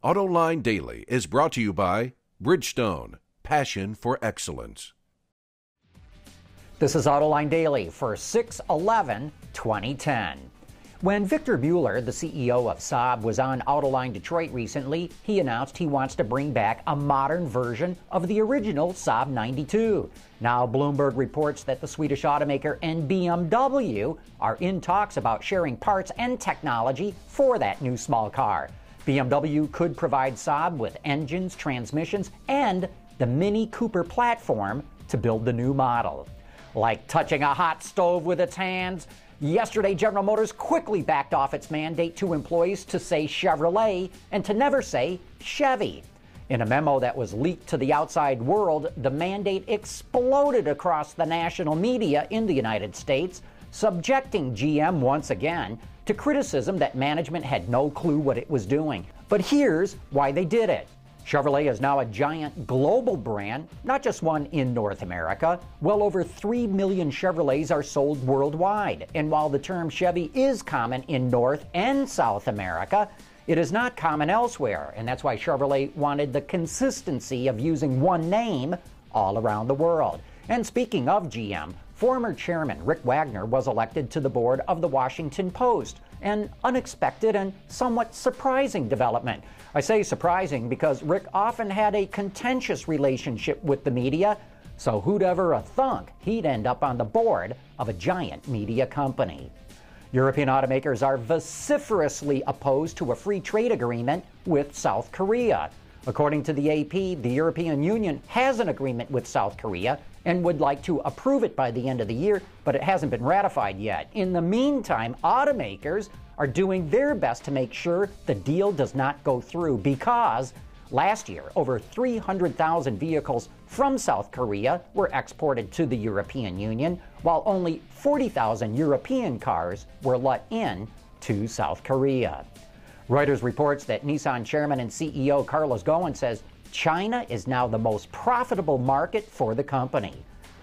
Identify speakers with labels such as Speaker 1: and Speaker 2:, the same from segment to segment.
Speaker 1: Autoline Daily is brought to you by Bridgestone, passion for excellence.
Speaker 2: This is Autoline Daily for 6/11/2010. When Victor Mueller, the CEO of Saab, was on Autoline Detroit recently, he announced he wants to bring back a modern version of the original Saab 92. Now Bloomberg reports that the Swedish automaker and BMW are in talks about sharing parts and technology for that new small car. BMW could provide Saab with engines, transmissions, and the Mini Cooper platform to build the new model. Like touching a hot stove with its hands, yesterday General Motors quickly backed off its mandate to employees to say Chevrolet and to never say Chevy. In a memo that was leaked to the outside world, the mandate exploded across the national media in the United States, subjecting GM once again to criticism that management had no clue what it was doing. But here's why they did it. Chevrolet is now a giant global brand, not just one in North America. Well over 3 million Chevrolets are sold worldwide. And while the term Chevy is common in North and South America, it is not common elsewhere. And that's why Chevrolet wanted the consistency of using one name all around the world. And speaking of GM, former chairman Rick Wagoner was elected to the board of the Washington Post, an unexpected and somewhat surprising development. I say surprising because Rick often had a contentious relationship with the media, so who'd ever thunk he'd end up on the board of a giant media company. European automakers are vociferously opposed to a free trade agreement with South Korea. According to the AP, the European Union has an agreement with South Korea and would like to approve it by the end of the year, but it hasn't been ratified yet. In the meantime, automakers are doing their best to make sure the deal does not go through because last year, over 300,000 vehicles from South Korea were exported to the European Union, while only 40,000 European cars were let in to South Korea. Reuters reports that Nissan Chairman and CEO Ghosn says China is now the most profitable market for the company.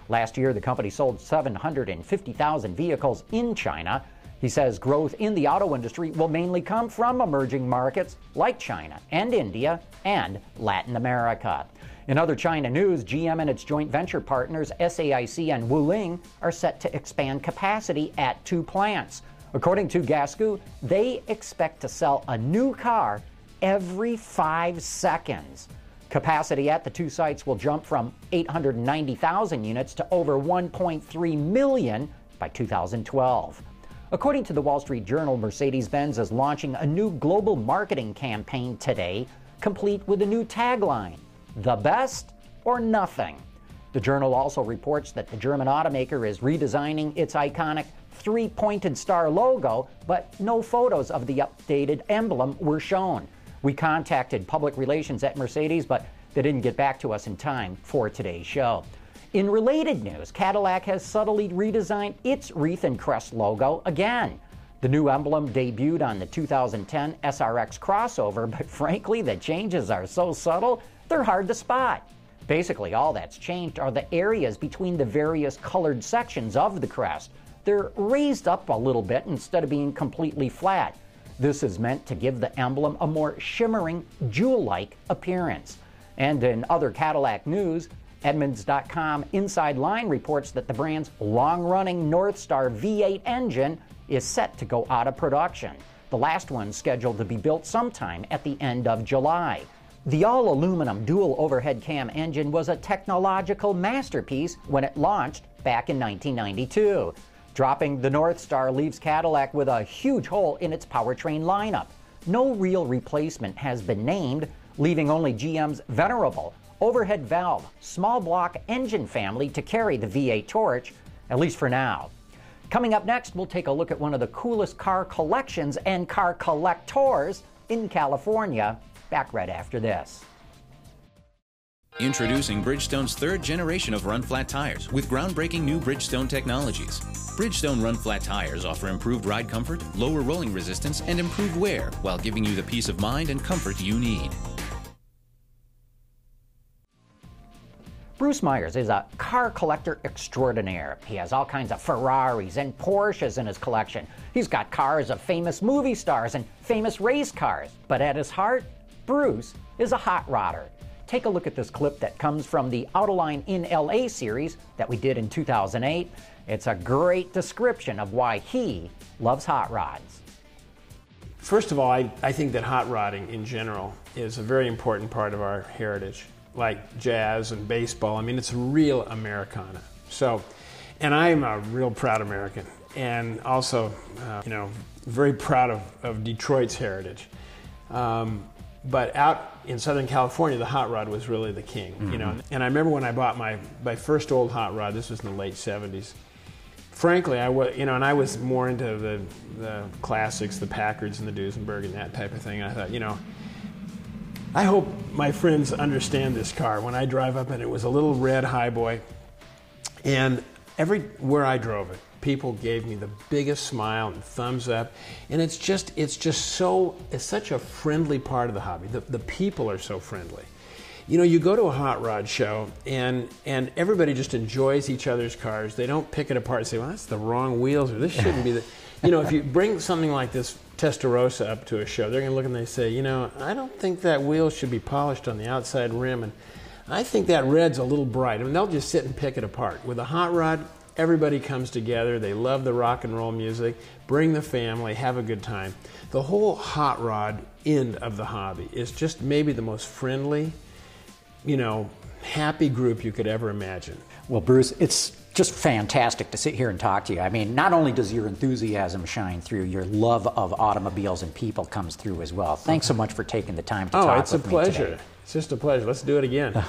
Speaker 2: Last year, the company sold 750,000 vehicles in China. He says growth in the auto industry will mainly come from emerging markets like China and India and Latin America. In other China news, GM and its joint venture partners SAIC and WULING are set to expand capacity at 2 plants. According to Ghosn, they expect to sell a new car every 5 seconds. Capacity at the 2 sites will jump from 890,000 units to over 1.3 million by 2012. According to the Wall Street Journal, Mercedes-Benz is launching a new global marketing campaign today, complete with a new tagline, "The best or nothing." The Journal also reports that the German automaker is redesigning its iconic 3-pointed star logo, but no photos of the updated emblem were shown. We contacted public relations at Mercedes, but they didn't get back to us in time for today's show. In related news, Cadillac has subtly redesigned its wreath and crest logo again. The new emblem debuted on the 2010 SRX crossover, but frankly, the changes are so subtle, they're hard to spot. Basically, all that's changed are the areas between the various colored sections of the crest. They're raised up a little bit instead of being completely flat. This is meant to give the emblem a more shimmering, jewel-like appearance. And in other Cadillac news, Edmunds.com Inside Line reports that the brand's long-running NORTHSTAR V8 engine is set to go out of production. The last one scheduled to be built sometime at the end of July. The all-aluminum dual overhead cam engine was a technological masterpiece when it launched back in 1992. Dropping the NORTHSTAR leaves Cadillac with a huge hole in its powertrain lineup. No real replacement has been named, leaving only GM's venerable overhead valve, small block engine family to carry the V8 torch, at least for now. Coming up next, we'll take a look at one of the coolest car collections and car collectors in California. Back right after this.
Speaker 3: Introducing Bridgestone's 3rd generation of run-flat tires with groundbreaking new Bridgestone technologies. Bridgestone run-flat tires offer improved ride comfort, lower rolling resistance, and improved wear while giving you the peace of mind and comfort you need.
Speaker 2: Bruce Myers is a car collector extraordinaire. He has all kinds of Ferraris and Porsches in his collection. He's got cars of famous movie stars and famous race cars. But at his heart, Bruce is a hot rodder. Take a look at this clip that comes from the Autoline in LA series that we did in 2008. It's a great description of why he loves hot rods.
Speaker 4: First of all, I think that hot rodding in general is a very important part of our heritage, like jazz and baseball. I mean, it's real Americana. So, and I'm a real proud American, and also, very proud of Detroit's heritage. But out in Southern California, the hot rod was really the king, And I remember when I bought my first old hot rod. This was in the late '70s. Frankly, I was more into the classics, the Packards and the Duesenberg and that type of thing. I thought, I hope my friends understand this car. When I drive up, and it was a little red highboy, and everywhere I drove it, people gave me the biggest smile and thumbs up, and it's such a friendly part of the hobby. The people are so friendly. You go to a hot rod show, and everybody just enjoys each other's cars. They don't pick it apart and say, well, that's the wrong wheels, or this shouldn't be the... if you bring something like this Testarossa up to a show, they're going to look and they say, I don't think that wheel should be polished on the outside rim, and I think that red's a little bright. I mean, they'll just sit and pick it apart. With a hot rod, everybody comes together. They love the rock and roll music. Bring the family, have a good time. The whole hot rod end of the hobby is just maybe the most friendly, happy group you could ever imagine.
Speaker 2: Well, Bruce, it's just fantastic to sit here and talk to you. I mean, not only does your enthusiasm shine through, your love of automobiles and people comes through as well. Thanks so much for taking the time to talk with me today.
Speaker 4: Oh, it's a pleasure. It's just a pleasure. Let's do it again.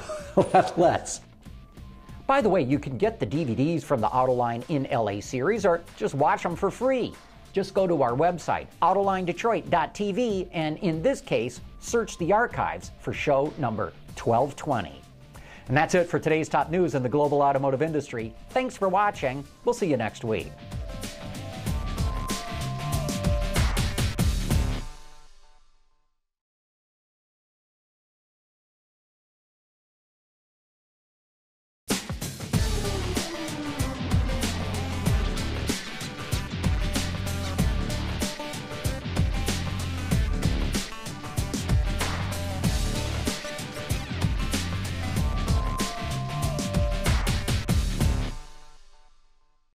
Speaker 2: Let's. By the way, you can get the DVDs from the Autoline in LA series, or just watch them for free. Just go to our website, AutolineDetroit.tv, and in this case, search the archives for show number 1220. And that's it for today's top news in the global automotive industry. Thanks for watching. We'll see you next week.